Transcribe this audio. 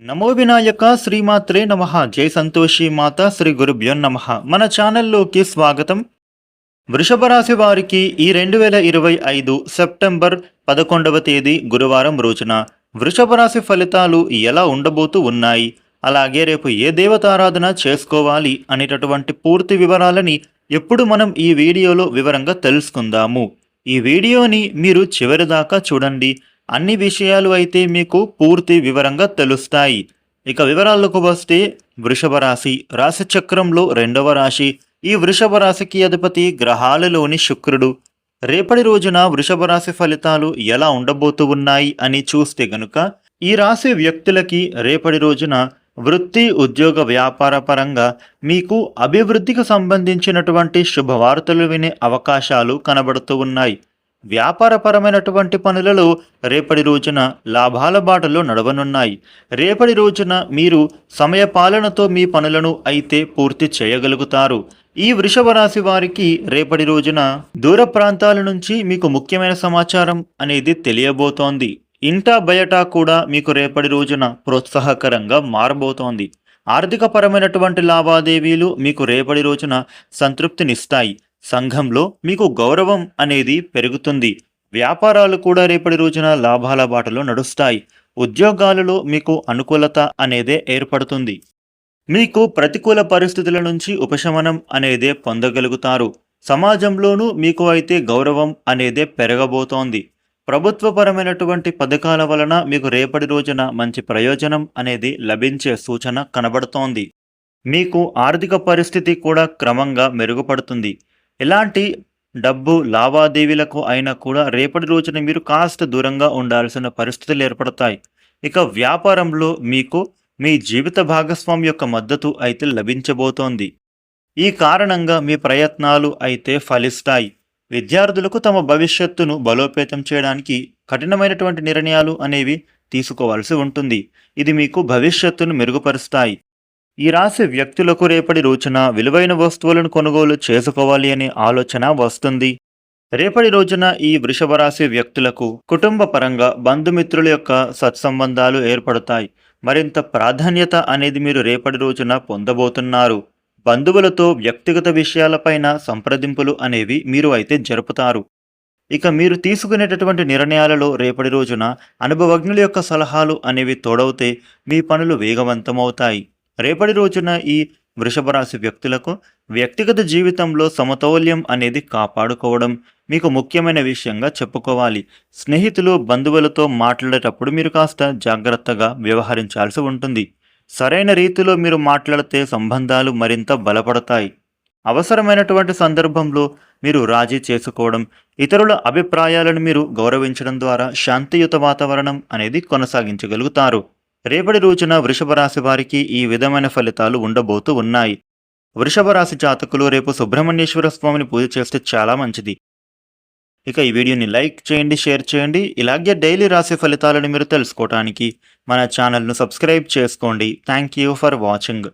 నమో వినాయక శ్రీమాత్రే నమః. జై సంతోషి మాత శ్రీ గురుభ్యో నమః. మన ఛానల్లోకి స్వాగతం. వృషభ రాశి వారికి ఈ 2025 సెప్టెంబర్ 11వ తేదీ గురువారం రోజున వృషభ రాశి ఫలితాలు ఎలా ఉండబోతూ ఉన్నాయి, అలాగే రేపు ఏ దేవతారాధన చేసుకోవాలి అనేటటువంటి పూర్తి వివరాలని ఎప్పుడు మనం ఈ వీడియోలో వివరంగా తెలుసుకుందాము. ఈ వీడియోని మీరు చివరి దాకా చూడండి. అన్ని విషయాలు అయితే మీకు పూర్తి వివరంగా తెలుస్తాయి. ఇక వివరాలకు వస్తే, వృషభ రాశి రాశి చక్రంలో రెండవ రాశి. ఈ వృషభ రాశికి అధిపతి గ్రహాలలోని శుక్రుడు. రేపటి రోజున వృషభ రాశి ఫలితాలు ఎలా ఉండబోతూ ఉన్నాయి అని చూస్తే గనుక, ఈ రాశి వ్యక్తులకి రేపటి రోజున వృత్తి, ఉద్యోగ, వ్యాపార పరంగా మీకు అభివృద్ధికి సంబంధించినటువంటి శుభవార్తలు వినే అవకాశాలు కనబడుతూ ఉన్నాయి. వ్యాపారపరమైనటువంటి పనులలో రేపటి రోజున లాభాల బాటలో నడవనున్నాయి. రేపటి రోజున మీరు సమయపాలనతో మీ పనులను అయితే పూర్తి చేయగలుగుతారు. ఈ వృషభ రాశి వారికి రేపటి రోజున దూర ప్రాంతాల నుంచి మీకు ముఖ్యమైన సమాచారం అనేది తెలియబోతోంది. ఇంటా బయట కూడా మీకు రేపటి రోజున ప్రోత్సాహకరంగా మారబోతోంది. ఆర్థిక పరమైనటువంటి లావాదేవీలు మీకు రేపటి రోజున సంతృప్తినిస్తాయి. సంఘంలో మీకు గౌరవం అనేది పెరుగుతుంది. వ్యాపారాలు కూడా రేపటి రోజున లాభాల బాటలో నడుస్తాయి. ఉద్యోగాలలో మీకు అనుకూలత అనేదే ఏర్పడుతుంది. మీకు ప్రతికూల పరిస్థితుల నుంచి ఉపశమనం అనేదే పొందగలుగుతారు. సమాజంలోనూ మీకు అయితే గౌరవం అనేదే పెరగబోతోంది. ప్రభుత్వపరమైనటువంటి పథకాల వలన మీకు రేపటి రోజున మంచి ప్రయోజనం అనేది లభించే సూచన కనబడుతోంది. మీకు ఆర్థిక పరిస్థితి కూడా క్రమంగా మెరుగుపడుతుంది. ఎలాంటి డబ్బు లావాదేవీలకు అయినా కూడా రేపటి రోజున మీరు కాస్త దూరంగా ఉండాల్సిన పరిస్థితులు ఏర్పడతాయి. ఇక వ్యాపారంలో మీకు మీ జీవిత భాగస్వామి యొక్క మద్దతు అయితే లభించబోతోంది. ఈ కారణంగా మీ ప్రయత్నాలు అయితే ఫలిస్తాయి. విద్యార్థులకు తమ భవిష్యత్తును బలోపేతం చేయడానికి కఠినమైనటువంటి నిర్ణయాలు అనేవి తీసుకోవాల్సి ఉంటుంది. ఇది మీకు భవిష్యత్తును మెరుగుపరుస్తాయి. ఈ రాశి వ్యక్తులకు రేపటి రోజున విలువైన వస్తువులను కొనుగోలు చేసుకోవాలి అనే ఆలోచన వస్తుంది. రేపటి రోజున ఈ వృషభ రాశి వ్యక్తులకు కుటుంబ పరంగా బంధుమిత్రుల యొక్క సత్సంబంధాలు ఏర్పడతాయి. మరింత ప్రాధాన్యత అనేది మీరు రేపటి రోజున పొందబోతున్నారు. బంధువులతో వ్యక్తిగత విషయాలపైన సంప్రదింపులు అనేవి మీరు అయితే జరుపుతారు. ఇక మీరు తీసుకునేటటువంటి నిర్ణయాలలో రేపటి రోజున అనుభవజ్ఞుల యొక్క సలహాలు అనేవి తోడవుతే మీ పనులు వేగవంతమవుతాయి. రేపటి రోజున ఈ వృషభ రాశి వ్యక్తులకు వ్యక్తిగత జీవితంలో సమతౌల్యం అనేది కాపాడుకోవడం మీకు ముఖ్యమైన విషయంగా చెప్పుకోవాలి. స్నేహితులు, బంధువులతో మాట్లాడేటప్పుడు మీరు కాస్త జాగ్రత్తగా వ్యవహరించాల్సి ఉంటుంది. సరైన రీతిలో మీరు మాట్లాడితే సంబంధాలు మరింత బలపడతాయి. అవసరమైనటువంటి సందర్భంలో మీరు రాజీ చేసుకోవడం, ఇతరుల అభిప్రాయాలను మీరు గౌరవించడం ద్వారా శాంతియుత వాతావరణం అనేది కొనసాగించగలుగుతారు. రేపటి రోజున వృషభ రాశి వారికి ఈ విధమైన ఫలితాలు ఉండబోతూ ఉన్నాయి. వృషభ రాశి జాతకులు రేపు సుబ్రహ్మణ్యేశ్వర స్వామిని పూజ చేస్తే చాలా మంచిది. ఇక ఈ వీడియోని లైక్ చేయండి, షేర్ చేయండి. ఇలాగే డైలీ రాశి ఫలితాలను మీరు తెలుసుకోవడానికి మన ఛానల్ను సబ్స్క్రైబ్ చేసుకోండి. Thank you for watching.